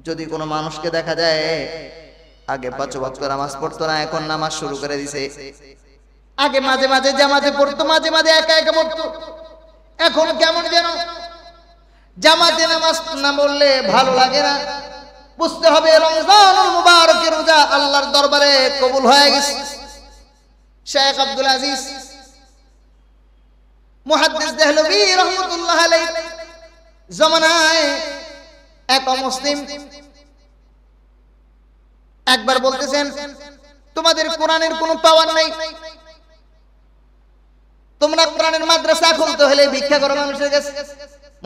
যদি কোনো মানুষকে দেখা যায় আগে 5 ওয়াক্ত নামাজ পড়তো না, এখন নামাজ শুরু করে দিছে। আগে মাঝে মাঝে জামাতে পড়তো, মাঝে মাঝে একা একা পড়তো, এখন কেমন যেন জামাতে নামাজ না পড়লে ভালো লাগে না। বুঝতে হবে রমজানুল মুবারকের রোজা আল্লাহর দরবারে কবুল হয়ে গেছে। শেখ আব্দুল আজিজ মুহাদ্দিস দেহলভী রাহমাতুল্লাহ আলাইহি জামানায় এক মুসলিম একবার বলতেছেন, তোমাদের কোরআনের কোনো পাওয়ার নাই, তোমরা কোরআনের মাদ্রাসা খুলতে হলে ভিক্ষা করো মানুষের কাছে,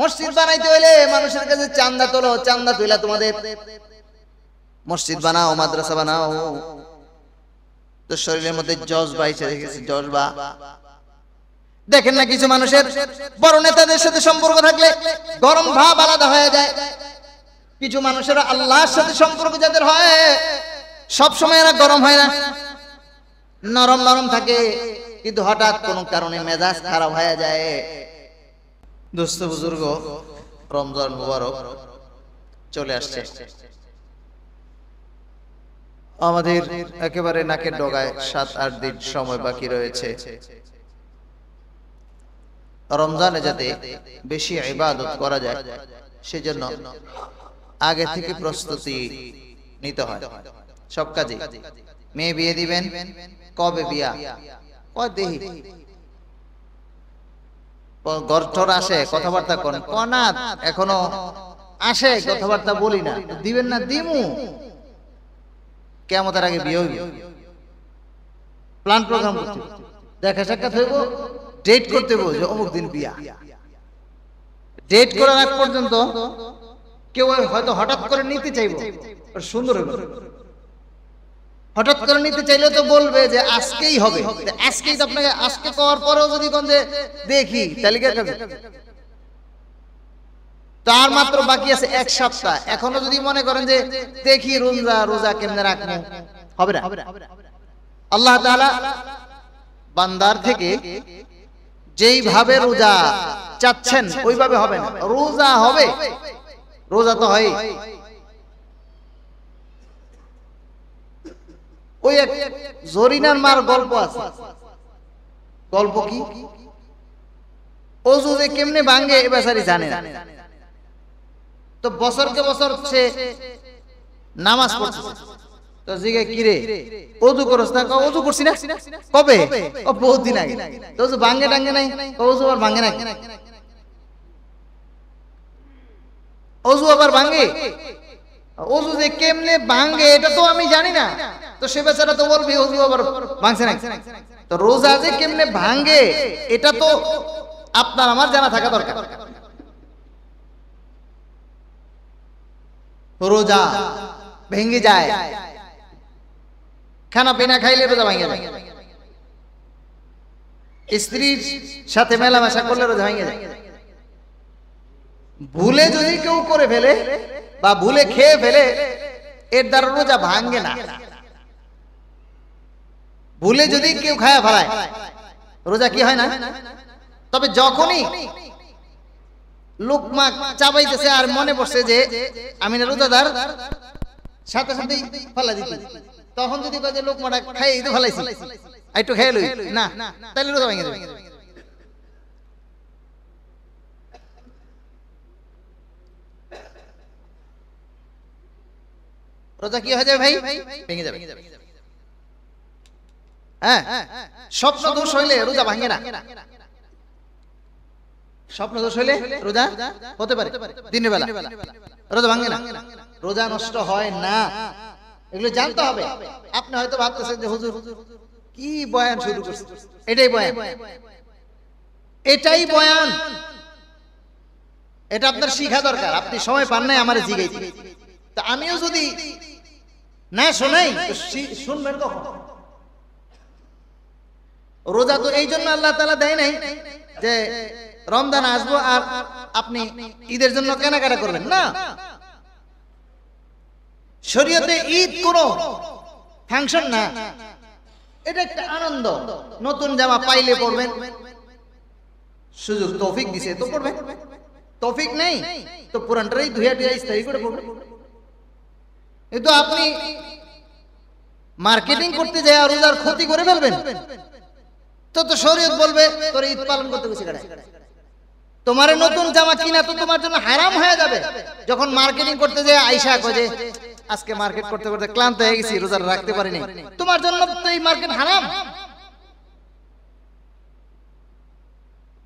মসজিদ বানাইতে হলে মানুষের কাছে চাঁদা তোলো, চাঁদা তুইলা তোমাদের মসজিদ বানাও, মাদ্রাসা বানাও। তো শরীরের মধ্যে জজবা এসে রেখেছে, জজবা। দেখেন না কিছু মানুষের বড় নেতাদের সাথে সম্পর্ক থাকলে গরম ভাব আলাদা হয়ে যায়। কিছু মানুষের আল্লাহর সাথে সম্পর্ক যাদের হয় সব সময় এরা গরম হয় না, নরম নরম থাকে, কিন্তু হঠাৎ কোনো কারণে মেজাজ খারাপ হয়ে যায়। দোস্ত বুজুর্গ, রমজান মুবারক চলে আসছে, আমাদের একেবারে নাকের ডগায় 7-8 দিন সময় বাকি রয়েছে। রমজানে যাতে বেশি ইবাদত করা যায় সেজন্য আগে থেকে প্রস্তুতি নিতে হয় সব কাজে। মেয়ে বিয়ে দিবেন, কবে বিয়া, দেহি গর্ঠর আসে কথাবার্তা কোন কনা, এখনো আসে কথাবার্তা বলি না, দিবেন না, দিমু কিয়ামতের আগে বিয়ে হইব। প্ল্যান প্রোগ্রাম করতে, দেখা সাক্ষাৎ হইব, ডেট করতে হইব যে অমুক দিন বিয়া। ডেট করার আগ পর্যন্ত কেউ হয়তো হঠাৎ করে নিতে চাইব, সুন্দর হইব। হঠাৎ করে নিতে চাইলে তো বলবে যে আজকেই হবে, আজকেই তো আপনাকে আজকে করার পরেও যদি কোন দেখি তালিকা তার মাত্র বাকি আছে 1 সপ্তাহ, এখনো যদি মনে করেন যে দেখি রোজা কেমনে রাখবো, হবে না। আল্লাহ তাআলা বান্দার থেকে যেইভাবে রোজা চাচ্ছেন ওইভাবে হবে না, রোজা হবে, রোজা তো হয়। ওই এক জরিনার মার গল্প আছে, গল্প কি, ওযু যে কেমনে ভাঙে এ বেচারি জানে না। তো বছরকে বছর সে নামাজ পড়ছে, তো জিগে কিরে ওযু করছ না, ওযু করছি না, কবে, ও বহুত দিন আগে। তো ওযু ভাঙে টাঙ্গে নাই, ওযু আবার ভাঙে না, ওযু আবার ভাঙে, ওযু যে কেমনে ভাঙে এটা তো আমি জানি না। তো সে বেচারা তো বলবে ওযু আবার ভাঙছে না। তো রোজা যে কেমনে ভাঙে এটা তো আপনার আমার জানা থাকা দরকার। রোজা ভেঙে যায়, খানা পিনা খাইলে রোজা ভেঙে যায়, স্ত্রীর সাথে মেলামেশা করলে রোজা ভেঙে যায়। ভুলে যদি কেউ করে ফেলে বা ভুলে খেয়ে ফেলে এর দ্বারা রোজা ভাঙে না। ভুলে যদি কেউ খায়া ফেলায় রোজা কি হয় না। তবে যখনই লোকমা চাবাইতেছে আর মনে পড়ছে যে আমি না রোজাদার, সাথে সাথে ফেলা দিতে, তখন যদি কয় যে লোকমাটা খাই তো ফেলাইছি, একটু খেয়ে লই না, তাহলে রোজা ভেঙে যাবে। রোজা কি হয়ে যাবে ভাই, ভেঙে যাবে। হ্যাঁ, স্বপ্ন দোষ হইলে রোজা ভাঙে না। স্বপ্ন দোষ হইলে রোজা হতে পারে দিনের বেলা, রোজা ভাঙে না, রোজা নষ্ট হয় না। এগুলো জানতে হবে। আপনি হয়তো ভাবতেছেন যে হুজুর কি বয়ান শুরু করছে, এটাই বয়ান, এটাই বয়ান, এটা আপনার শিখা দরকার। আপনি সময় পান নাই আমারে জিগাইতে, তা আমিও যদি না শোনাই শুনবেন কখন? রোজা তো এই জন্য আল্লাহ তাআলা দেয় নাই যে রমজান আসবো আর আপনি ঈদের জন্য কেনাকাটা করবেন না। শরীয়তে ঈদ কোনো ফাংশন না, এটা একটা আনন্দ। নতুন জামা পাইলে পরবেন, সুযোগ তৌফিক দিছে তো পরবেন, তৌফিক নেই তো পুরানটাই ধুইয়া ধুইয়া ইস্তারি করে পরবেন। কিন্তু আপনি মার্কেটিং করতে যায় আর রোজার ক্ষতি করে ফেলবেন, তো শরীয়ত বলবে তোর ঈদ পালন করতে গেছে কেন? তোমার নতুন জামা কিনা তো তোমার জন্য হারাম হয়ে যাবে। যখন মার্কেটিং করতে যায় আয়েশা কয় যে আজকে মার্কেট করতে করতে ক্লান্ত হয়ে গেছি, রোজা রাখতে পারিনি, তোমার জন্য তো এই মার্কেট হারাম।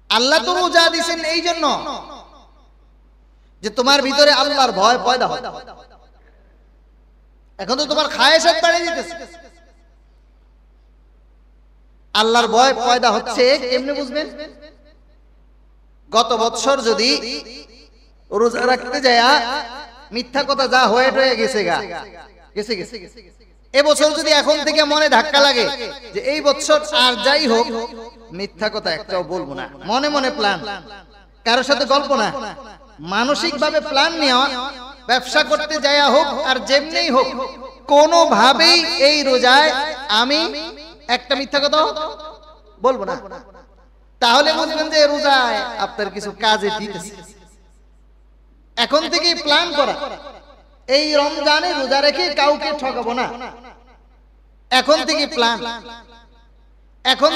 আল্লাহ তো রোজা দিয়েছেন এই জন্য যে তোমার ভিতরে আল্লাহর ভয় পয়দা হয়। এখন তো তোমার খায়েশাত বাড়িয়ে দিতেছে, আল্লাহর ভয় পয়দা হচ্ছে কেমনে বুঝবেন? গত বছর যদি রোজা রাখতে যায় মিথ্যা কথা যা হয়ে গেছে গেছে, এবছর যদি এখন থেকে মনে ধাক্কা লাগে যে এই বছর আর যাই হোক মিথ্যা কথা একটাও বলবো না, মনে মনে প্ল্যান, কারোর সাথে গল্প না, মানসিক ভাবে প্ল্যান নেওয়া, ব্যবসা করতে যায়া হোক আর যেমনি হোক কোনোভাবেই এই রোজায় আমি একটা মিথ্যা কথা বলবো না, তাহলে বুঝবেন যে রোজায় আপনার কিছু কাজে দিতেছে। এখন থেকে প্ল্যান করা, এই রমজানে রোজা রেখে কাউকে ঠকাবো না, এখন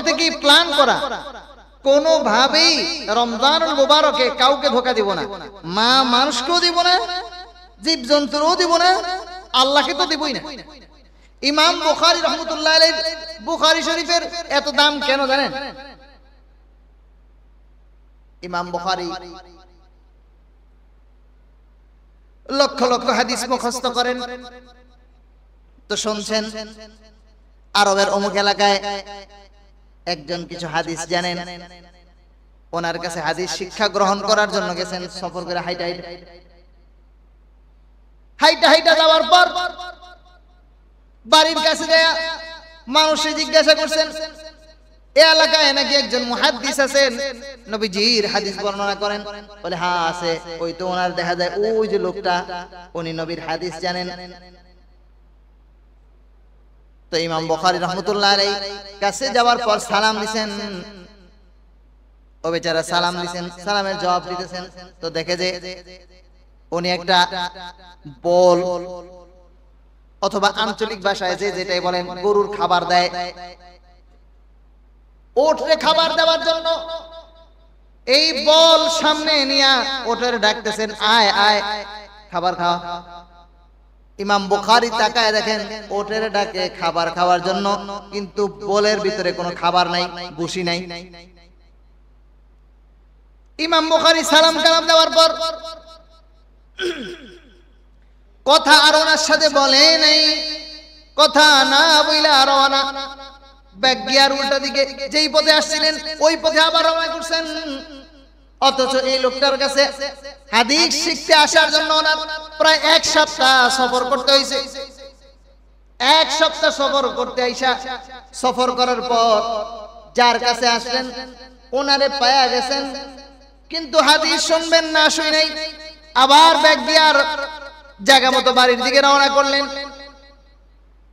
থেকে প্ল্যান করা, কোনোভাবেই রমজানুল মুবারকে কাউকে ধোঁকা দিব না, মা মানুষকেও দিব না, জীব জন্তুরও দিব না, আল্লাহকে তো দিবই না। ইমাম বুখারী রাহমাতুল্লাহ আলাইহি বুখারী শরীফের এত দাম কেন জানেন? ইমাম বুখারী লক্ষ লক্ষ হাদিস মুখস্থ করেন, তো শুনছেন আরবের অমুক এলাকায় একজন কিছু হাদিস জানেন, ওনার কাছে হাদিস শিক্ষা গ্রহণ করার জন্য গেছেন, সফর করে হাইটা যাওয়ার পর বাড়ির কাছে যায় মানুষে জিজ্ঞাসা করছেন এ এলাকায় নাকি একজন মুহাদ্দিস আছেন, নবীজির হাদিস বর্ণনা করেন? বলে হ্যাঁ আছে, ওই তো ওনার দেখা যায় ওই যে লোকটা, উনি নবীর হাদিস জানেন। তো ইমাম বুখারী রাহমাতুল্লাহ আলাইহি কাছে যাওয়ার পর সালাম দিবেন, ও বেচারা সালাম দিবেন, সালামের জবাব দিতেছেন, তো দেখে যে উনি একটা বল অথবা আঞ্চলিক ভাষায় যেটাই বলেন গরুর খাবার দেয়, ওটরে খাবার দেওয়ার জন্য এই বল সামনে নিয়ে ওটের ডাকতেছেন, আয় আয় খাবার খাওয়া। ইমাম বুখারী তাকায় দেখেন ওটের ডাকে খাবার খাওয়ার জন্য, কিন্তু বলের ভিতরে কোনো খাবার নাই, ভুসি নাই। ইমাম বুখারী সালাম কালাম দেওয়ার পর কথা আর ওনার সাথে বলে নাই, কথা না বইলা রওনা ব্যাগ গিয়ার উল্টা দিকে যেই পথে আসছিলেন ওই পথে আবার রওনা করছেন। অথচ এই লোকটার কাছে হাদিস শিখতে আসার জন্য ওনার প্রায় এক সপ্তাহ সফর করতে হয়েছে। এক সপ্তাহ সফর করতে আইসা সফর করার পর যার কাছে আসলেন ওনারে পায়া গেছেন, কিন্তু হাদিস শুনবেন না, শুই নাই, আবার ব্যাগ গিয়ার জায়গা মতো বাড়ির দিকে রওনা করলেন।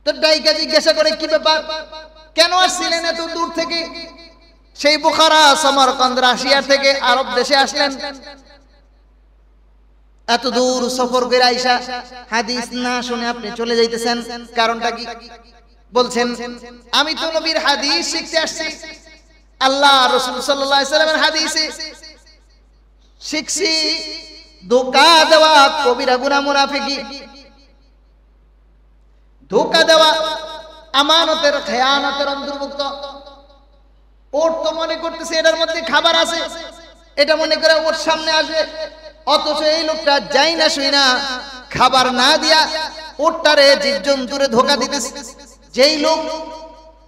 তো ডাইকা জিজ্ঞাসা করে কি ব্যাপার, কেন আসছিলেন এত দূর থেকে? সেই বুখারা সমরকন্দ রাশিয়া থেকে আরব দেশে আসলেন, এত দূর সফর করে আইসা হাদিস না শুনে আপনি চলে যাইতেছেন, কারণটা কি? বলছেন আমি তো নবীর হাদিস শিখতে আসছি, আল্লাহ রাসূল সাল্লাল্লাহু আলাইহি ওয়াসাল্লামের হাদিসে শিখছি ধোঁকা দেওয়া কবিরা গুনাহ, মুনাফিকি, ধোঁকা দেওয়া আমানতের খেয়ানতের অন্তর্ভুক্ত। ওর তো মনে করতেছে এটার মধ্যে খাবার আছে, এটা মনে করে ওর সামনে আসবে, অথচ এই লোকটা যাই না শুই না খাবার না দিয়া ওরটারে জীবজন্তুরে ধোঁকা দিতেছে। যেই লোক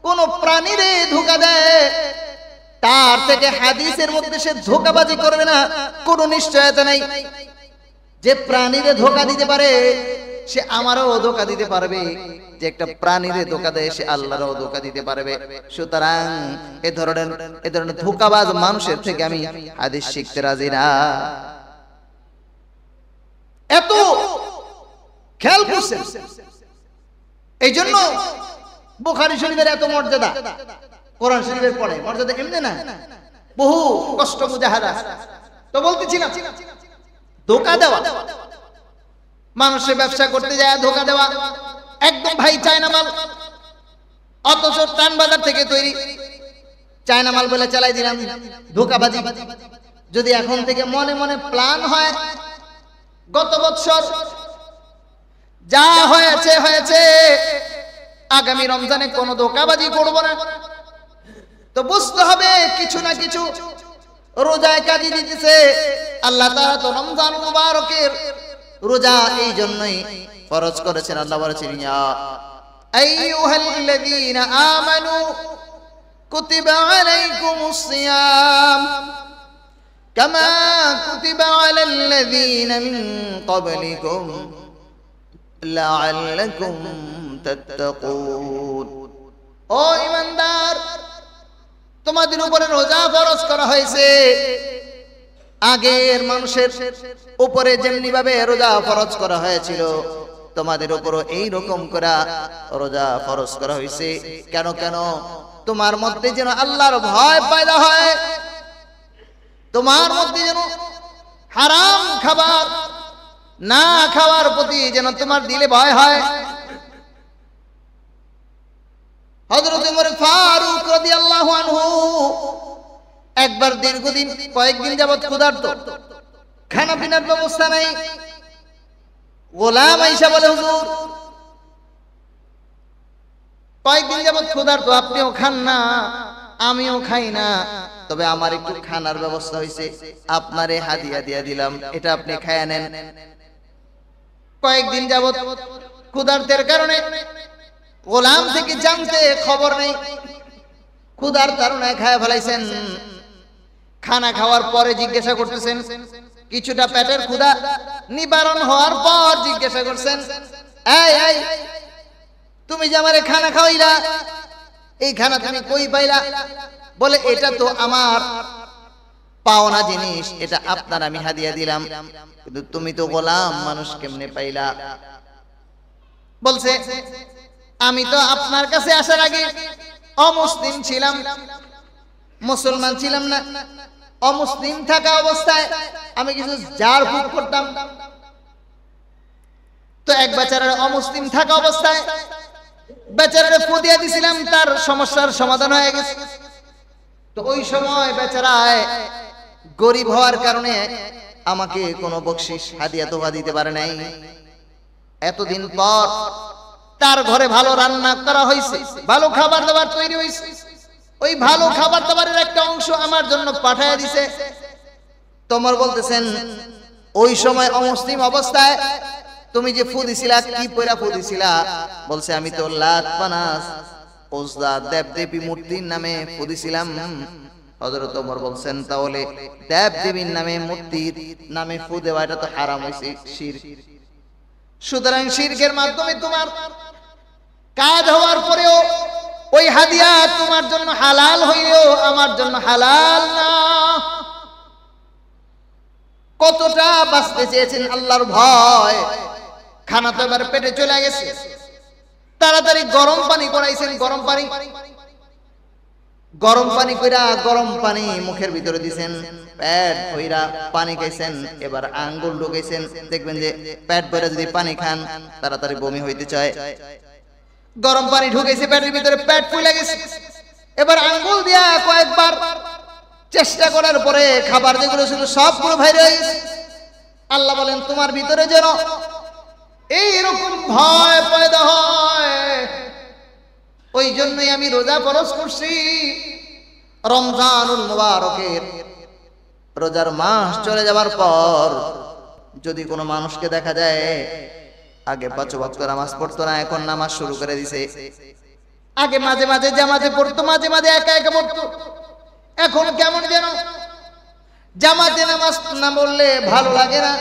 কোন প্রাণীরে ধোঁকা দেয় তার থেকে হাদিসের মধ্যে সে ধোঁকাবাজি করবে না কোনো নিশ্চয়তা নাই। যে প্রাণীরে ধোঁকা দিতে পারে সে আমারও ধোঁকা দিতে পারবে, যে একটা প্রাণীরে ধোঁকা দেয় সে আল্লাহরও ধোঁকা দিতে পারবে। সুতরাং এ ধরনের ধোঁকাবাজ মানুষের থেকে আমি হাদিস শিখতে রাজি না। এত খেয়াল করছেন, এই জন্য বুখারী শরীফের এত মর্যাদা, কোরআন শরীফের পরে মর্যাদা এমনি না, বহু কষ্ট মুজাহাদা। তো বলতেছিলাম ধোঁকা দেওয়া মানুষের ব্যবসা করতে যায় ধোকা দেওয়া, একদম ভাই চায়না মাল, অথচ টান বাজার থেকে তৈরি চায়না মাল বলে চালাই দিলাম, ধোকাবাজি। যদি এখন থেকে মনে মনে প্ল্যান হয়, গত বছর যা হয়েছে হয়েছে, আগামী রমজানে কোনো ধোকাবাজি করব না, তো বুঝতে হবে কিছু না কিছু রোজায় কাজে দিতেছে আল্লাহ তাআলা। তো রমজান মুবারকের রোজা এই জন্যই ফরজ করেছেন। আল্লাহ বলেছেন, ইয়া আইয়ুহাল্লাযীনা আমানু কুতিবা আলাইকুমুস সিয়াম কামা কুতিবা আলাল্লাযীনা মিন ক্বাবলিকুম লাআল্লাকুম তাত্তাকুন। ও ঈমানদার, তোমাদের উপরে রোজা ফরজ করা হয়েছে আগের মানুষের উপরে যেমনি ভাবে রোজা ফরজ করা হয়েছিল, তোমাদের উপরও এই রকম করে রোজা ফরজ করা হয়েছে। কেন কেন? তোমার মধ্যে যেন আল্লাহর ভয় পয়দা হয়, তোমার মধ্যে যেন হারাম খাবার না খাওয়ার প্রতি যেন তোমার দিলে ভয় হয়। হযরত ওমর ফারুক রাদিয়াল্লাহু আনহু একবার দীর্ঘদিন কয়েকদিন যাবত ক্ষুধার্ত, খানা পিনার ব্যবস্থা নাই। গোলাম আয়েশা বলে, হুজুর কয়েকদিন যাবত ক্ষুধার্ত, আপনিও খান না আমিও খাই না, তবে আমার একটু খানার ব্যবস্থা হয়েছে, আপনারে হাদিয়া দিয়া দিলাম, এটা আপনি খায়া নেন। কয়েকদিন যাবত ক্ষুধার্তের কারণে গোলাম থেকে জানতে খবর নেই, ক্ষুধার তাড়নায় খায় ফেলাইছেন। খানা খাওয়ার পরে জিজ্ঞাসা করতেছেন, কিছুটা পেটের ক্ষুধা নিবারণ হওয়ার পর জিজ্ঞাসা করছেন, এই এই তুমি যে আমারে খানা খাওয়াইলা, এই খানা তুমি কই পাইলা? বলে, এটা তো আমার পাওনা জিনিস, এটা আপনার আমি হাদিয়া দিলাম, কিন্তু তুমি তো গোলাম মানুষ, কেমনে পাইলা? বলছে, আমি তো আপনার কাছে আসার আগে অমুসলিম ছিলাম, মুসলমান ছিলাম না। অমুসলিম থাকা অবস্থায় আমি কিছু জার ফুক করতাম, তো এক বেচারার অমুসলিম থাকা অবস্থায় বেচারারে ফু দিয়ে দিছিলাম, তার সমস্যার সমাধান হয়ে গেছে। তো ওই সময় বেচারায় গরিব হওয়ার কারণে আমাকে কোনো বকশিশ হাদিয়া তোফা দিতে পারে নাই। এতদিন পর তার ঘরে ভালো রান্না করা হয়েছে, ভালো খাবার দাবার তৈরি হয়েছে, ওই ভালো খাবার দাবারের একটা অংশ আমার জন্য পাঠায় দিছে। তোমর বলতেছেন, ওই সময় অমুসলিম অবস্থায় তুমি যে ফু দিছিলা, কি পয়রা ফু দিছিলা? বলছে, আমি তো লাত পানাস ওজদা দেব দেবী মূর্তির নামে ফু দিছিলাম। হযরত ওমর বলছেন, তাহলে দেব দেবীর নামে মূর্তির নামে ফু দেওয়া এটা তো হারাম হয়েছে, শিরক। সুতরাং শিরকের মাধ্যমে তোমার কাজ হওয়ার পরেও ওই হাদিয়া তোমার জন্য হালাল হইলেও আমার জন্য হালাল না। কতটা বাঁচতে চেয়েছেন আল্লাহর ভয়, খানা তো এবার পেটে চলে গেছে, তাড়াতাড়ি গরম পানি করাইছেন। গরম পানি কইরা গরম পানি মুখের ভিতরে দিছেন, পেট ভইরা পানি খাইছেন, এবার আঙ্গুল ঢুকাইছেন। দেখবেন যে পেট ভইরা যদি পানি খান তাড়াতাড়ি বমি হইতে চায়। গরম পানি ঢুকাইছে পেটের ভিতরে, পেট ফুলে গেছে। এবার আঙ্গুল দিয়া কয়েকবার চেষ্টা করার পরে খাবার যেগুলো ছিল সবগুলো বাইরে হয়ে গেছে। আল্লাহ বলেন, তোমার ভিতরে যেন এইরকম ভয় পয়দা হয়, ওই জন্যই আমি রোজা ফরজ করছি। রমজানুল মুবারকের রোজার মাস চলে যাবার পর যদি কোনো মানুষকে দেখা যায় আগে 5 ওয়াক্ত নামাজ পড়তো না, এখন নামাজ শুরু করে দিছে। আগে মাঝে মাঝে জামাতে পড়তো, মাঝে মাঝে একা একা পড়তো, এখন কেমন যেন জামাতে নামাজ না বললে ভালো লাগে না।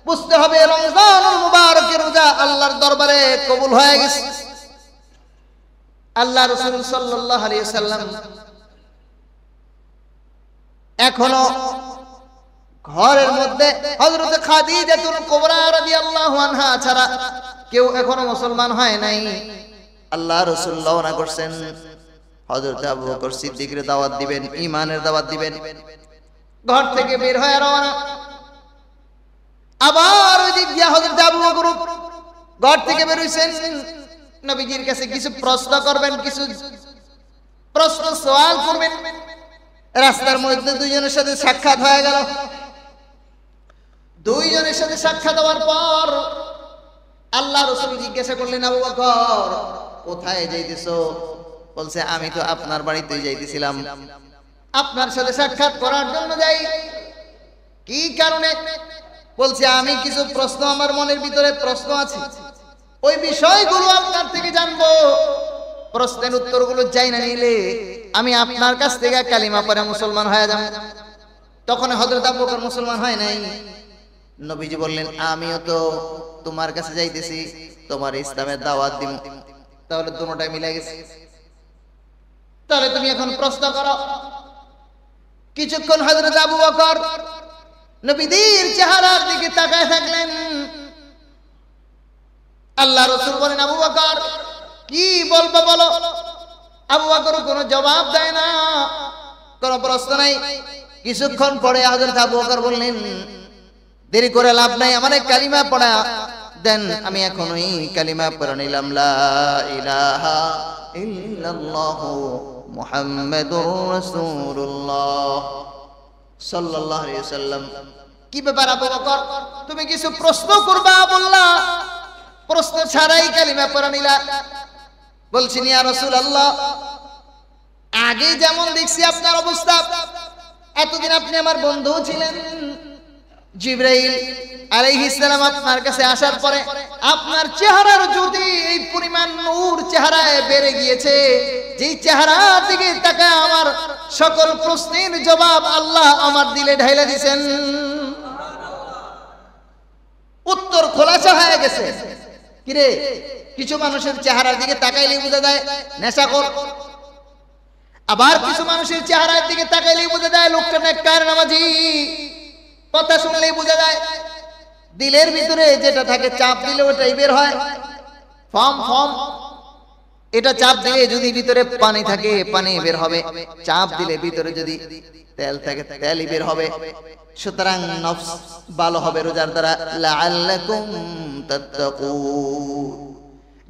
বুঝতে হবে রমজানুল মুবারকের রোজা আল্লাহর দরবারে কবুল হয়ে গেছে। আল্লাহ রাসূল সাল্লাল্লাহু আলাইহি ওয়াসাল্লাম এখনো ঘরের মধ্যে হযরত খাদিজাতুল কুবরা রাদিয়াল্লাহু আনহা ছাড়া কেউ এখনো মুসলমান হয় নাই। আল্লাহ রাসূল রওনা করছেন, হযরত আবু বকর সিদ্দিকের দাওয়াত দিবেন, ঈমানের দাওয়াত দিবেন। ঘর থেকে বের হয়ে রওনা। আবার ওই দিক দিয়া হযরত আবু বকর ঘর থেকে বের হইছেন, নবীজির কাছে কিছু প্রশ্ন করবেন, কিছু প্রশ্ন সওয়াল করবেন। রাস্তার মধ্যে দুইজনের সাথে সাক্ষাৎ হয়ে গেল। দুইজনের সাথে সাক্ষাৎ হওয়ার পর আল্লাহ রাসূল জিজ্ঞাসা করলেন, আবু বকর কোথায় যাইতেছো? বলছে, আমি তো আপনার বাড়িতেই যাইতেছিলাম, আপনার সাথে সাক্ষাৎ করার জন্য যাই। কি কারণে? বলছে, আমি কিছু প্রশ্ন, আমার মনের ভিতরে প্রশ্ন আছে, ওই বিষয়গুলো আপনার থেকে জানবো। প্রশ্নের উত্তরগুলো যাই না নিলে আমি আপনার কাছ থেকে কালিমা পড়ে মুসলমান হয়ে যাব। তখন হযরত আবু বকর মুসলমান হয় নাই। নবীজি বললেন, আমিও তো তোমার কাছে যাইতেছি, তোমার ইসলামের দাওয়াত দিব। তাহলে দুটোটাই মিলে গেছে। তাহলে তুমি এখন প্রশ্ন করো। কিছুক্ষণ হযরত আবু বকর নবীদের চেহারার দিকে তাকায় থাকলেন। আল্লাহ রাসূল বলেন, আবু বকর কি বলবো বলো। আবু বকর কোনো জবাব দেয় না, কোনো প্রশ্ন নাই। কিছুক্ষণ পরে হযরত আবু বকর বললেন, দেরি করে লাভ নাই, আমারে কালিমা পড়া দেন, আমি এখনই কালিমা পড়ে নিলাম, লা ইলাহা ইল্লাল্লাহু মুহাম্মাদুর রাসূলুল্লাহ সাল্লাল্লাহু আলাইহি ওয়াসাল্লাম। কি ব্যাপার আবু বকর, তুমি কিছু প্রশ্ন করবা বললা, প্রশ্ন ছাড়াই কালিমা পড়ে নিলা। বলছি, ইয়া রাসূলুল্লাহ, আগে যেমন দেখছি আপনার অবস্থা, এতদিন আপনি আমার বন্ধু ছিলেন। জিবরাইল আলাইহিস সালাম আপনার কাছে আসার পরে আপনার চেহারার জ্যোতি এই পরিমাণ নূর চেহারায় বেড়ে গিয়েছে, যেই চেহারা দিকে তাকায় আমার সকল প্রশ্নের জবাব আল্লাহ আমার দিলে ঢাইলা দিয়েছেন। উত্তর খোলাসা হয়ে গেছে। কিরে, কিছু মানুষের চেহারার দিকে তাকাইলেই বোঝা যায় নেশাখোর, আবার কিছু মানুষের চেহারার দিকে তাকাইলেই বোঝা যায় লোকটা নেককার নামাজি। কথা শুনলেই বোঝা যায় দিলের ভিতরে যেটা থাকে, চাপ দিলে ওটাই বের হয়। ফর্ম এটা চাপ দিলে যদি ভিতরে পানি থাকে পানি বের হবে, চাপ দিলে ভিতরে যদি তেল থাকে তেলই বের হবে। সুতরাং নফস ভালো হবে রোজার দ্বারা, লাআল্লাকুম তাত্তাকুন,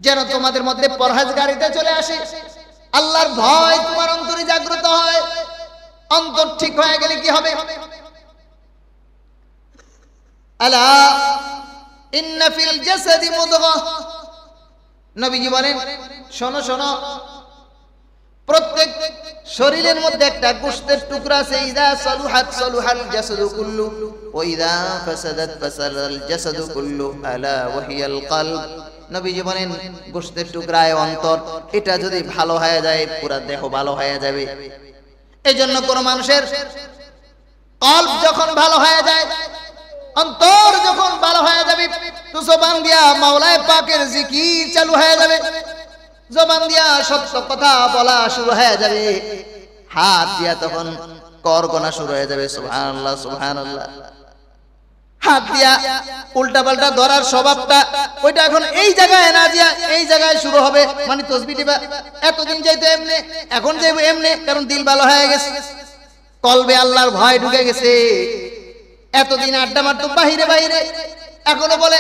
যেন তোমাদের মধ্যে পরহেজগারিতা চলে আসে, আল্লাহর ভয় তোমার অন্তরে জাগ্রত হয়। অন্তর ঠিক হয়ে গেলে কি হবে? আলা ইন্না ফিল জাসাদি মুদগাহ, নবীজি বলেন, শোনো শোনো, প্রত্যেক শরীরের মধ্যে একটা গোশতের টুকরা আছে। ইদা সালুহাত সালুহাল জাসাদু কুল্লু ওয়া ইদা ফাসাদাত ফাসাদাল জাসাদু কুল্লু আলা ওয়া হিয়াল কলব। নবীজি বলেন, গোশতের টুকরায় অন্তর, এটা যদি ভালো হয়ে যায় পুরো দেহ ভালো হয়ে যাবে। এইজন্য কোন মানুষের কলব যখন ভালো হয়ে যায়, অন্তর যখন ভালো হয়ে যাবে, তো জবান দিয়া মাওলায়ে পাকের জিকির চালু হয়ে যাবে, জবান দিয়া সত্য কথা বলা শুরু হয়ে যাবে, হাত দিয়া তখন কর গোনা শুরু হয়ে যাবে। সুবহানাল্লাহ সুবহানাল্লাহ। হাত দিয়া উল্টা পাল্টা ধরার স্বভাবটা ওইটা এখন এই জায়গায় না দিয়া এই জায়গায় শুরু হবে। মানে তাসবিহ দিবা, এতদিন যাইতো এমনে, এখন যাইবো এমনে, কারণ দিল ভালো হয়ে গেছে, কলবে আল্লাহর ভয় ঢুকে গেছে। এতদিন আড্ডা মারতো বাহিরে বাহিরে, এখনো বলে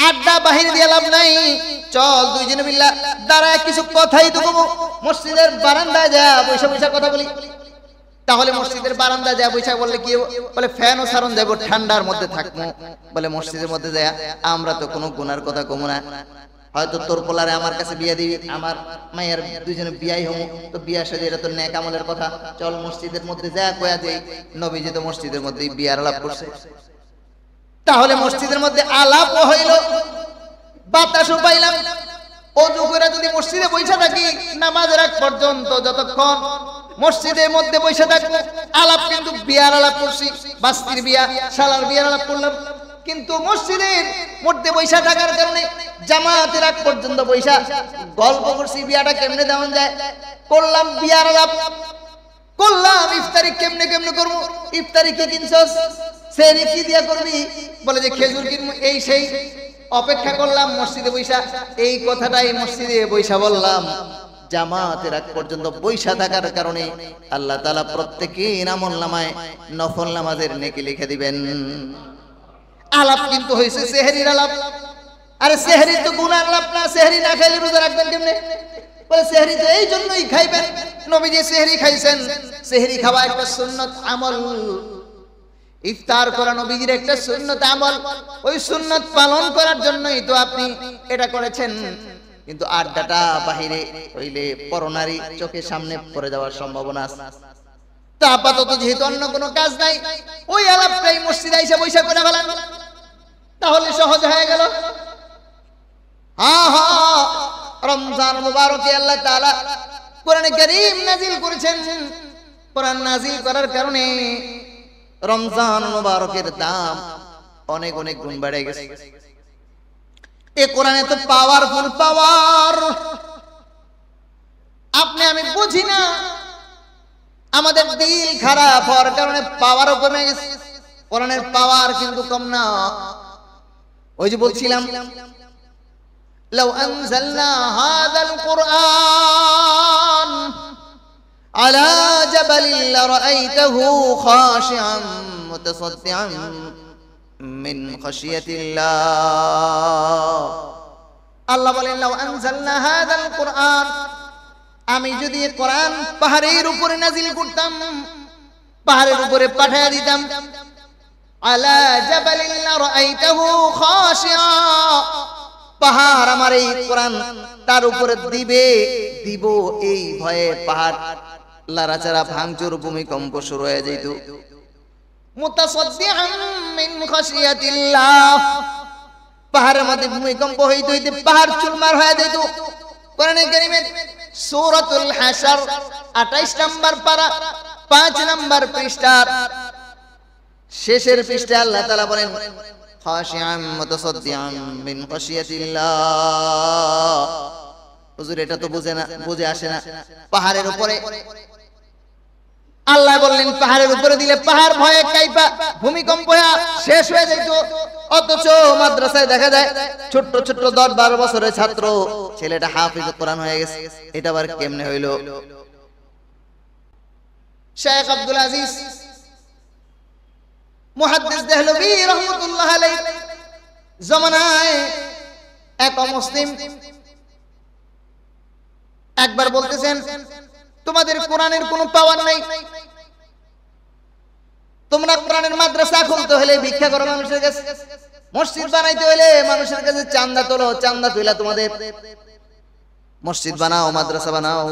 আড্ডা বাহিরে দিয়ে লাভ নাই, চল দুইজনে মিল্লা দাঁড়ায় কিছু কথাই তো কমু, মসজিদের বারান্দায় যা বৈশা বৈশা কথা বলি। তাহলে মসজিদের বারান্দায় যা বৈশা বললে কি বলে, ফ্যানও সারণ যাবো, ঠান্ডার মধ্যে থাকবো। বলে মসজিদের মধ্যে যায় আমরা তো কোনো গুনার কথা কমু না, হয়তো তোর পোলারে আমার কাছে বিয়া দিবি, আমার মায়ের দুইজনে বিয়াই হমু, তো বিয়া সাজে এটা তো নেক আমলের কথা, চল মসজিদের মধ্যে যা কয়া দেই। নবীজি তো মসজিদের মধ্যে বিয়ার আলাপ করছে, তাহলে মসজিদের মধ্যে আলাপ হইল, বাতাসও পাইলাম। ওযু করে যদি মসজিদে বসে থাকি নামাজের আগ পর্যন্ত, যতক্ষণ মসজিদের মধ্যে বসে থাকবো, আলাপ কিন্তু বিয়ার আলাপ করছি, বাস্তির বিয়া শালার বিয়ার আলাপ করলাম। কিন্তু মসজিদের মধ্যে বৈশা থাকার কারণে জামাতের আগ পর্যন্ত বৈশা গল্প করছি, বিয়াটা কেমনে দেওয়া যায়, করলাম বিয়ার আলাপ, করলাম ইফতারি কেমনে কেমনে করবো, ইফতারি কি কিনছস, সেহরি কি দিয়া করবি, বলে যে খেজুর কিনবো, এই সেই অপেক্ষা করলাম মসজিদে বৈশা, এই কথাটাই মসজিদে বৈশা বললাম। জামাতের আগ পর্যন্ত বৈশা থাকার কারণে আল্লাহ তাআলা প্রত্যেকের আমল নামায় নফল নামাজের নেকি লিখে দিবেন। আলাপ কিন্তু হয়েছে সেহরির আলাপ। আরে সেহরি তো গুনার আলাপ না, সেহরি না খাইলে রোজা রাখবেন কেমনে? বলে সেহরি তো এই জন্যই খাইবেন, নবীজি সেহরি খাইছেন। সেহরি খাওয়া একটা সুন্নত আমল, ইফতার করা নবীজির একটা সুন্নত আমল। ওই সুন্নত পালন করার জন্যই তো আপনি এটা করেছেন। কিন্তু আড্ডাটা বাহিরে হইলে পরনারী চোখের সামনে পড়ে যাওয়ার সম্ভাবনা আছে। তা আপাতত যেহেতু অন্য কোনো কাজ নাই, ওই আলাপটাই মসজিদে আইসা বৈশা করে ফেলেন, তাহলে সহজ হয়ে গেল। রমজান মুবারকে আল্লাহ তাআলা কোরআনে কারীম নাযিল করেছেন। কোরআন নাযিল করার কারণে রমজান মুবারকের দাম অনেক অনেক গুণ বেড়ে গেছে। এই কোরআনে তো পাওয়ারফুল পাওয়ার, আপনি আমি বুঝি না, আমাদের দিল খারাপ হওয়ার কারণে পাওয়ারও কমে গেছে। কোরআনের পাওয়ার কিন্তু কম না। ওই যে বলছিলাম, লাউ আনজালনা হাযাল কুরআন আলা জাবালিন লারাআইতাহু খাশিআন মুতাসাদ্দিআন মিন খাশিয়াতিল্লাহ। আল্লাহ বলেন, লাউ আনজালনা হাযাল কুরআন, আমি যদি কোরআন পাহাড়ের উপরে নাজিল করতাম, পাহাড়ের উপরে পাঠিয়ে দিতাম, আলা জাবালিন লারাআইতাহু খাশিআ, পাহাড় আমার এই কোরআন তার উপরে দিব এই ভয়ে পাহাড় লড়াচড়া ভাঙচুর ভূমিকম্প শুরু হয়ে যেত। মুতাসাদ্দিআন মিন খাশিয়াতিল্লাহ, পাহাড়ের মধ্যে ভূমিকম্প হইতে হইতে পাহাড় চুরমার হয়ে যেত। কোরআনে কারীমের সূরাতুল হাশর 28 নম্বর পারা 5 নম্বর পৃষ্ঠার শেষের পৃষ্ঠায় আল্লাহ তাআলা বলেন, খাশিআন মুতাসাদ্দিআন মিন খাশিয়াতিল্লাহ। হুজুর এটা তো বুঝে আসে না। পাহাড়ের উপরে আল্লাহ বললেন, পাহাড়ের উপরে দিলে পাহাড় ভয়ে কাইপা ভূমিকম্প হয়ে শেষ হয়ে যেত। অথচ মাদ্রাসায় দেখা যায় ছোট্ট ছোট্ট 10-12 বছরের ছাত্র, ছেলেটা হাফিজ কোরআন হয়ে গেছে। এটা আবার কেমনে হইলো? শেখ আব্দুল আজিজ মুহাদ্দিস দেহলভী রাহমাতুল্লাহ আলাইহি জামানায় এক মুসলিম একবার বলতেছেন, তোমাদের কোরআনের কোনো পাওয়ার নাই, তোমরা কোরআনের মাদ্রাসা খুলতে হলে ভিক্ষা করো মানুষের কাছে, মসজিদ বানাইতে হলে মানুষের কাছে চাঁদা তোলো, চাঁদা তুইলা তোমাদের মসজিদ বানাও, মাদ্রাসা বানাও।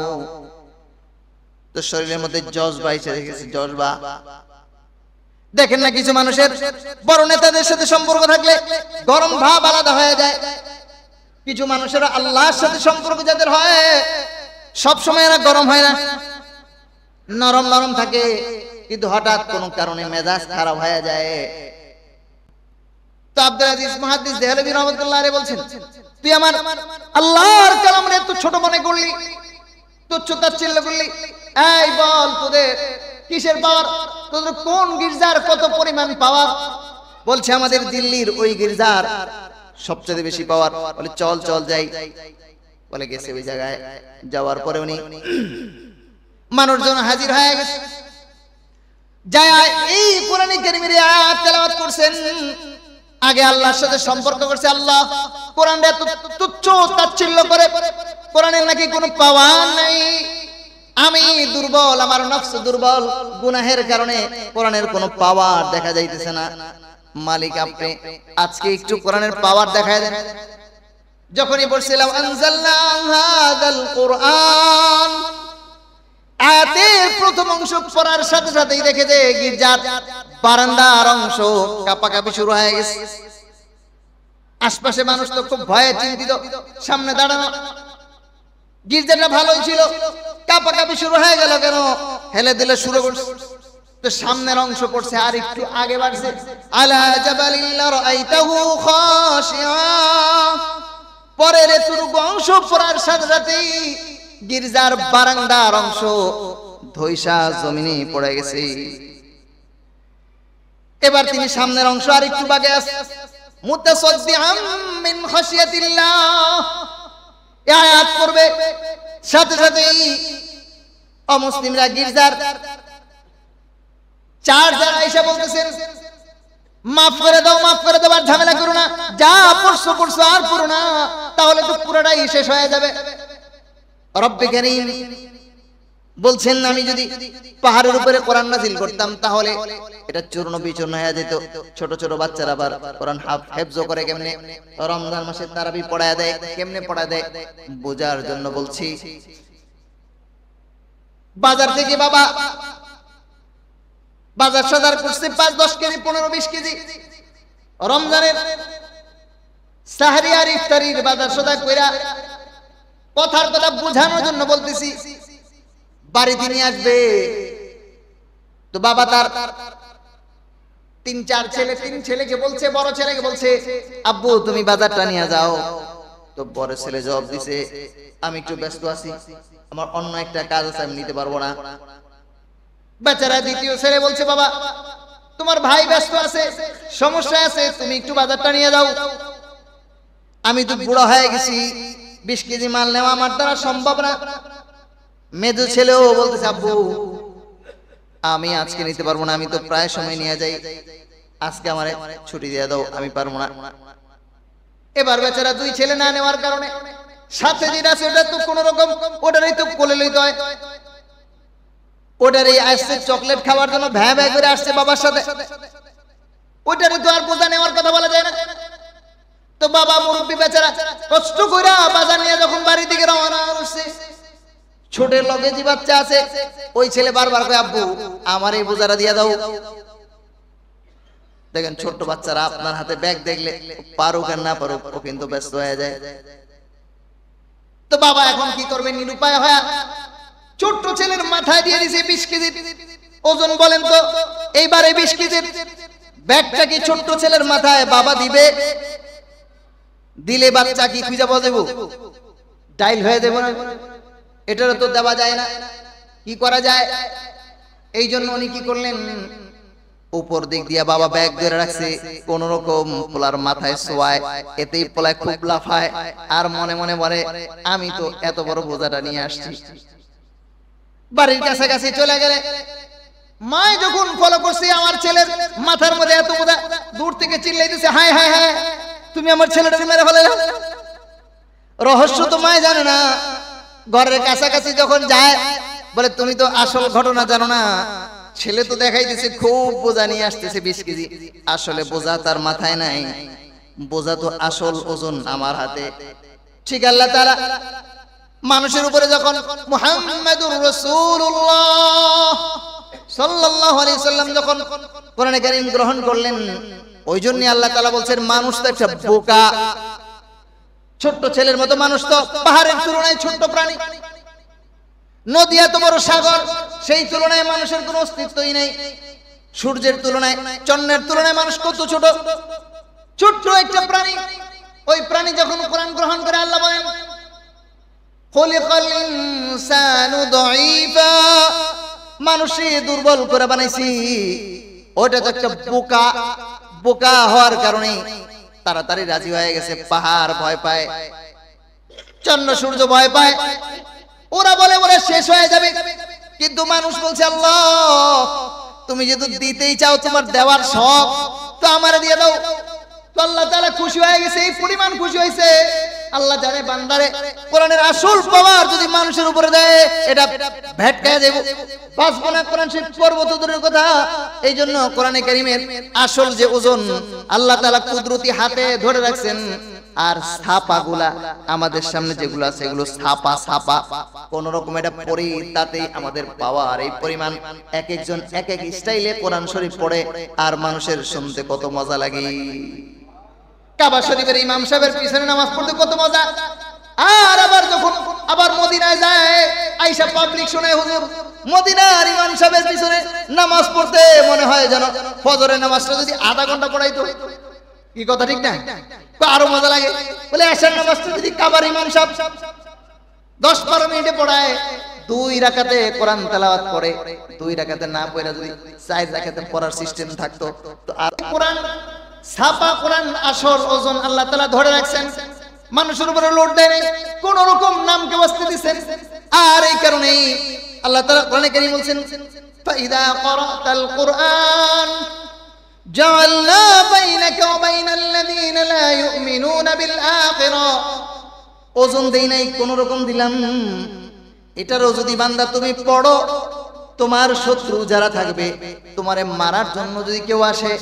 তো শরীরের মধ্যে জজবা এসে দেখেছে, জজবা দেখেন না, কিছু মানুষের বড় নেতাদের সাথে সম্পর্ক থাকলে গরম ভাব আলাদা হয়ে যায়। কিছু মানুষের আল্লাহর সাথে সম্পর্ক যাদের হয়, সব সময় এরা গরম হয় না, নরম নরম থাকে, কিন্তু হঠাৎ কোন কারণে মেজাজ খারাপ হয়ে যায়। তো আব্দুল আজিজ মুহাদ্দিস দেহলভী রাহমাতুল্লাহ আলাইহি বলছেন, তুই আমার আল্লাহর কালামরে এত ছোট মনে করলি, তুচ্ছ তাচ্ছিল্য করলি, এই বল তোদের কিসের পাওয়ার, তোদের কোন গির্জার কত পরিমাণ পাওয়ার? বলছে আমাদের দিল্লির ওই গির্জার সবচেয়ে বেশি পাওয়ার। বলে চল চল যাই। বলে গেছে ওই জায়গায়, যাওয়ার পরে উনি মানুষজন হাজির হয়ে গেছে, যায় এই কোরআন কারীমের আয়াত তেলাওয়াত করছেন। আগে আল্লাহর সাথে সম্পর্ক করছে, আল্লাহ কোরআন এত তুচ্ছ তাচ্ছিল্য করে, কোরআনের নাকি কোনো পাওয়ার নাই, আমি দুর্বল, আমার নফস দুর্বল, গুনাহের কারণে কোরআনের কোনো পাওয়ার দেখা যাইতেছে না। মালিক আপনি আজকে একটু কোরআনের পাওয়ার দেখায় দেন। যখনই বলছিলাম আনজালনা হাযাল কুরআন, আয়াতের প্রথম অংশ পড়ার সাথে সাথেই দেখে যে গির্জার বারান্দার অংশ কাঁপাকাঁপি শুরু হয়ে গেছে। আশপাশে মানুষ তো খুব ভয়ে চিন্তিত, সামনে দাঁড়ানো। গির্জাটা ভালোই ছিল, কাঁপাকাঁপি শুরু হয়ে গেল কেন? হেলে দিলে শুরু করছে। তো সামনের অংশ পড়ছে, আর একটু আগে বাড়ছে, আলা জাবালিন লারাআইতাহু খাশিআ। পরের এতটুকু অংশ পড়ার সাথে সাথেই গির্জার বারান্দার অংশ ধইসা জমিনে পড়ে গেছে। এবার তিনি সামনের অংশ আর একটু বাগে আছে, মুতাসাদ্দিআন মিন খাশিয়াতিল্লাহ এই আয়াত পড়বে, সাথে সাথেই অমুসলিমরা গির্জার চার জায়গায় এসে বলতেছেন, মাফ করে দাও, মাফ করে দাও, আর ঝামেলা করো না, যা পড়ছো পড়ছো আর পড়ো না, তাহলে তো পুরোটাই শেষ হয়ে যাবে। রব্বে কারীম বলছেন আমি যদি পাহাড়ের উপরে কোরআন নাযিল করতাম তাহলে এটা চূর্ণ বিচূর্ণ হয়ে যেত। ছোট ছোট বাচ্চারা আবার কোরআন হেফজ করে কেমনে, রমজান মাসে তারাবি পড়ায় দেয়, কেমনে পড়ায় দেয় বোঝার জন্য বলছি। বাজার থেকে বাবা বাজার সদার করছে 5-10 কেজি 15-20 কেজি রমজানের সাহরি আর ইফতারির বাজার সদা কইরা কথার কথা বোঝানোর জন্য বলতেছি বাড়িতে নিয়ে আসবে। তো বাবা তার 3-4 ছেলে, 3 ছেলেকে বলছে, বড় ছেলেকে বলছে আব্বু তুমি বাজারটা নিয়ে যাও। তো বড় ছেলে জবাব দিছে আমি একটু ব্যস্ত আছি, আমার অন্য একটা কাজ আছে, আমি নিতে পারবো না। বেচারা দ্বিতীয় ছেলে বলছে বাবা তোমার ভাই ব্যস্ত আছে, সমস্যা আছে, তুমি একটু বাজারটা নিয়ে যাও, আমি তো বুড়ো হয়ে গেছি, 20 কেজি মাল নেওয়া আমার দ্বারা সম্ভব না। মেজো ছেলেও বলতেছে আব্বু আমি আজকে নিতে পারবো না, আমি তো প্রায় সময় নিয়ে যাই, আজকে আমার ছুটি দিয়ে দাও, আমি পারবো না। এবার বেচারা 2 ছেলে না নেওয়ার কারণে সাথে যেটা আছে ওটা তো কোন রকম ওটারই তো কোলে লইতে হয়, ওটারই আসছে চকলেট খাওয়ার জন্য ভ্যা ভ্যা করে আসছে বাবার সাথে, ওটারই তো আর বোঝা নেওয়ার কথা বলা যায় না। তো বাবা মুরব্বী বেচারা কষ্ট করে বাজার নিয়ে যখন বাড়ির দিকে রওনা হচ্ছে, ছোটের লগে যে বাচ্চা আছে ওই ছেলে বারবার কয় আব্বু আমার এই বোঝাটা দিয়ে দাও। দেখেন ছোট বাচ্চারা আপনার হাতে ব্যাগ দেখলে পারুক আর না পারুক ও কিন্তু ব্যস্ত হয়ে যায়। তো বাবা এখন কি করবে, নিরুপায় হয়ে ছোট্ট ছেলের মাথায় দিয়ে দিয়েছে 20 কেজি ওজন। বলেন তো এইবারে 20 কেজির ব্যাগটা কি ছোট্ট ছেলের মাথায় বাবা দিবে? দিলে বাচ্চা কি খুঁজে পাওয়া যাবে? ডাইল হয়ে যাবে না, এটারও তো দেওয়া যায় না, কি করা যায়? এই জন্য উনি কি করলেন, উপর দিক দিয়া বাবা ব্যাগ ধরে রাখছে, কোন রকম পোলার মাথায় শোয়ায়, এতেই পোলায় খুব লাফায় আর মনে মনে বলে আমি তো এত বড় বোঝাটা নিয়ে আসছি। বাড়ির কাছাকাছি চলে গেলে মায় যখন ফলো করছে আমার ছেলের মাথার মধ্যে এত বোঝা, দূর থেকে চিল্লাইতেছে হায় হায় হায় তুমি আমার ছেলেটাকে মেরে ফেলে। রহস্য তো মায় জানে না, ঘরের কাছাকাছি যখন যায় বলে তুমি তো আসল ঘটনা জানো না, ছেলে তো দেখাইতেছে খুব বোঝা নিয়ে আসতেছে 20 কেজি, আসলে বোঝা তার মাথায় নাই, বোঝা তো আসল ওজন আমার হাতে। ঠিক আল্লাহ তাআলা মানুষের উপরে যখন মুহাম্মাদুর রাসূলুল্লাহ সাল্লাল্লাহু আলাইহি সাল্লাম যখন কোরআনে কারীম গ্রহণ করলেন, ওই জন্য আল্লাহ তাআলা বলছেন মানুষ তো একটা বোকা, ছোট্ট ছেলের মতো মানুষ তো পাহাড়ের তুলনায় ছোট্ট প্রাণী, নদী এত বড় সাগর, সেই তুলনায় মানুষের কোনো অস্তিত্বই নেই। সূর্যের তুলনায় চন্দ্রের তুলনায় মানুষ কত ছোট, ছোট্ট একটা প্রাণী। ওই প্রাণী যখন কোরআন গ্রহণ করে আল্লাহ বলেন খলিকাল ইনসানু দাঈফা, মানুষে দুর্বল করে বানাইছি। ওটা তো একটা বোকা, বোকা হওয়ার কারণে তাড়াতাড়ি রাজি হয়ে গেছে। পাহাড় ভয় পায়, চন্দ্র সূর্য ভয় পায়, ওরা বলে ওরা শেষ হয়ে যাবে, কিন্তু মানুষ বলছে আল্লাহ তুমি যেহেতু দিতেই চাও, তোমার দেওয়ার শখ, তো আমারে দিয়ে দাও। তো আল্লাহ তাআলা খুশি হয়ে গেছে, এই পরিমাণ খুশি হয়েছে আল্লাহ জানে বান্দারে কোরআনের আসল পাওয়ার যদি মানুষের উপরে দেয় এটা ভেটকায় দেব, বাঁচবো না। কোরআন শরীফ পড়বো তো দূরের কথা। এই জন্য কোরআনে কারীমের আসল যে ওজন আল্লাহ তাআলা কুদরতি হাতে ধরে রাখছেন, আর ছাপাগুলা আমাদের সামনে যেগুলো আছে এগুলো ছাপা ছাপা, কোন রকম এটা পড়ি তাতেই আমাদের পাওয়ার এই পরিমাণ। এক একজন এক এক স্টাইলে কোরআন শরীফ পড়ে, আর মানুষের শুনতে কত মজা লাগে। কাবা শরীফের ইমাম সাহেবের পিছনে নামাজ পড়তে কত মজা। আর আবার যখন আবার মদিনায় যায় আয়েশা পাবলিক শুনে হুজুর মদিনার ইমাম সাহেবের পিছনে নামাজ পড়তে মনে হয় যেন ফজরের নামাজটা যদি আধা ঘন্টা পড়াইতো। কি কথা ঠিক না? আরো মজা লাগে। বলে এশার নামাজটা যদি কাবার ইমাম সাহেব 10-12 মিনিটে পড়ায়, 2 রাকাতে কোরআন তেলাওয়াত করে, 2 রাকাতে না পড়া যদি 4 রাকাতে পড়ার সিস্টেম থাকতো, তো আর কোরআন ছাপা কোরআন আসল ওজন আল্লাহ তাআলা ধরে রাখছেন, মানুষের উপরে লোড দেয় নাই, কোন রকম নামকে বসতে দিবেন। আর এই কারণেই আল্লাহ তাআলা কোরআনে কারীম বলেন ফাইদা ক্বরাতাল কুরআন, জাআলনা বাইনাকা ওয়া বাইনাল্লাযীনা লা ইউমিনুনা বিল আখিরা, ওজন দেই নাই, কোন রকম দিলাম। এটারও যদি বান্দা তুমি পড়ো, তোমার শত্রু যারা থাকবে, তোমারে মারার জন্য যদি কেউ আসে,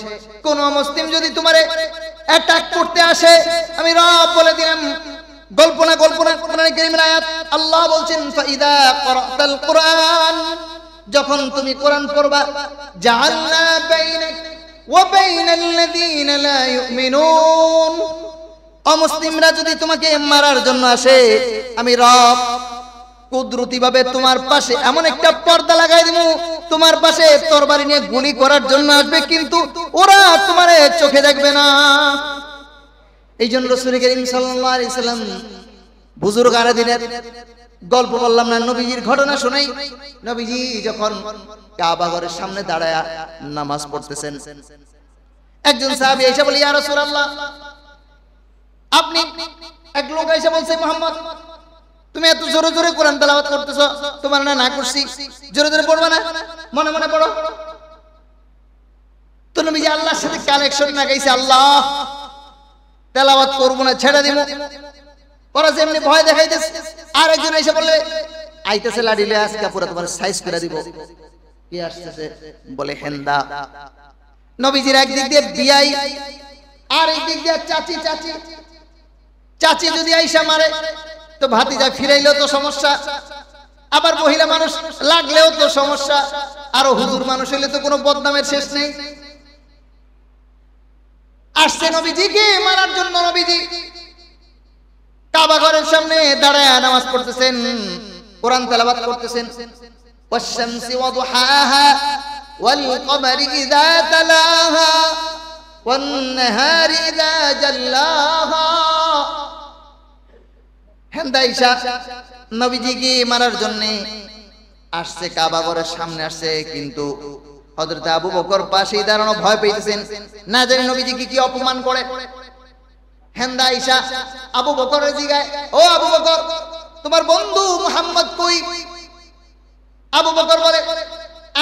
কোন মুসলিম যদি তোমারে অ্যাটাক করতে আসে, আমি রব বলে দিলাম, গল্প না কোরআন কারীমের আয়াত, আল্লাহ বলছেন ফাইদা ক্বরাতাল কুরআন, যখন তুমি কোরআন পড়বা, জাআলনা বাইনাকা ওয়া বাইনাল্লাযীনা লা ইউমিনুন, অমুসলিমরা যদি তোমাকে মারার জন্য আসে, আমি রব কুদরতি ভাবে তোমার পাশে এমন একটা পর্দা লাগাই দিব, তোমার পাশে তরবারি নিয়ে গুলি করার জন্য আসবে, কিন্তু ওরা তোমারে চোখে দেখবে না। এই জন্য রাসূল করিম সাল্লাল্লাহু আলাইহি সাল্লাম বুজুর্গ আরাদিনের গল্প বললাম না, নবীজির ঘটনা শুনাই। নবীজি যখন কাবা ঘরের সামনে দাঁড়ায়া নামাজ পড়তেছেন, একজন সাহাবী এসে বলে, ইয়া রাসূলুল্লাহ, আপনি, এক লোক এসে বলছে, মুহাম্মদ তুমি এত জোরে জোরে কোরআন তেলাওয়াত করতেছো, তোমার না করছি, জোরে জোরে পড়বা না, মনে মনে পড়ো। তো নবীজি আল্লাহর সাথে কানেকশন লাগাইছে, আল্লাহ তেলাওয়াত করব না, ছেড়ে দিব। ওরা যেমনি ভয় দেখাইতেছে, আর একজন এসে বললে, আইতেছে লাডিলে, আজকে পুরো তোমার সাইজ করে দিব। কি আসতেছে? বলে হেন্দা। নবীজির একদিক দিয়ে বিয়াই, আর একদিক দিয়ে চাচি। চাচি যদি আইসা মারে তো ভাতিজা ফিরাইলেও তো সমস্যা, আবার মহিলা মানুষ লাগলেও তো সমস্যা, আরো হুজুর মানুষ হইলে তো কোনো বদনামের শেষ নেই। আসছে নবীজিকে মারার জন্য। নবীজি কাবা ঘরের সামনে দাঁড়ায় নামাজ পড়তেছেন, কোরআন তেলাওয়াত করতেছেন। ওয়াশ-শামসি ওয়া দুহাহা ওয়াল কমারি ইযা তালাহা ওয়ান নাহারি ইযা জাল্লাহা। হেন্দাইশা নবীজিকে মারার জন্য আসছে, কাবা ঘরের সামনে আসছে, কিন্তু হযরত আবু বকর পাশেই দাঁড়ানো, ভয় পেয়েছেন, না জানি নবীজিকে কি অপমান করে। হেন্দাইশা আবু বকরের জিগায়, ও আবু বকর, তোমার বন্ধু মুহাম্মদ কই? আবু বকর বলে,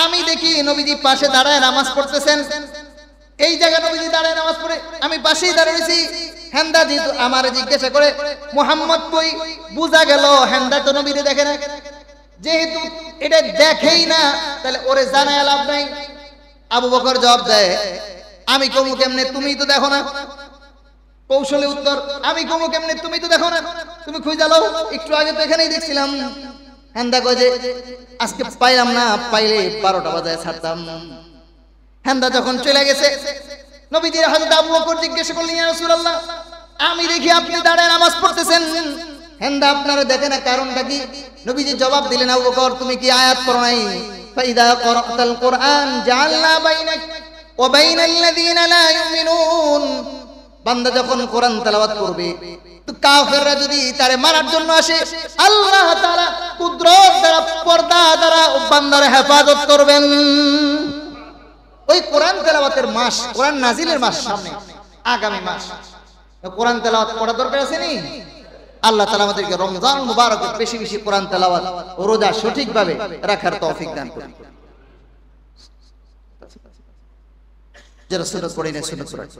আমি দেখি নবীজি পাশে দাঁড়ায় নামাজ পড়তেছেন, এই জায়গা নবীজি দাঁড়ায় নামাজ পড়ে, আমি পাশেই দাঁড়িয়েছি। হেন্দা যেহেতু আমারে জিজ্ঞাসা করে মুহাম্মদ কই, বুঝা গেল হেন্দা তো নবীরে দেখে না। যেহেতু এটা দেখেই না, তাহলে ওরে জানায় লাভ নাই। আবু বকর জবাব দেয়, আমি কমু কেমনে, তুমি তো দেখো না। কৌশলে উত্তর, আমি কমু কেমনে, তুমি তো দেখো না, তুমি খুঁজে যাও, একটু আগে তো এখানেই দেখছিলাম। হেন্দা কয় যে আজকে পাইলাম না, পাইলে 12টা বাজায় ছাড়তাম। হেন্দা যখন চলে গেছে, নবীজির হযরত আবু বকর জিজ্ঞাসা করলেন, ইয়া রাসূলুল্লাহ, আমি দেখি আপনি দাঁড়ায় নামাজ পড়তেছেন, হেন্দা আপনারা দেখেন না, কারণটা কি? নবীজি জবাব দিলেন, আবু বকর, তুমি কি আয়াত পড়ো নাই? ফাইদা ক্বরাতাল কুরআন জাআলনা বাইনাকা ওয়া বাইনাল্লাযীনা লা ইউমিনুন, বান্দা যখন কোরআন তেলাওয়াত করবে, তো কাফেররা যদি তারে মারার জন্য আসে, আল্লাহ তাআলা কুদরত দ্বারা, পর্দা দ্বারা বান্দার হেফাজত করবেন। ওই কোরআন তেলাওয়াতের মাস, কোরআন নাজিলের মাস সামনে, আগামী মাস, কোরআন তেলাওয়াত করা দরকার আছে নি? আল্লাহ তাআলা আমাদেরকে রমজান মুবারকে বেশি বেশি কোরআন তেলাওয়াত ও রোজা সঠিকভাবে রাখার তৌফিক দান করুন। যারা সুন্নাত পড়েন সুন্নাত পড়েন।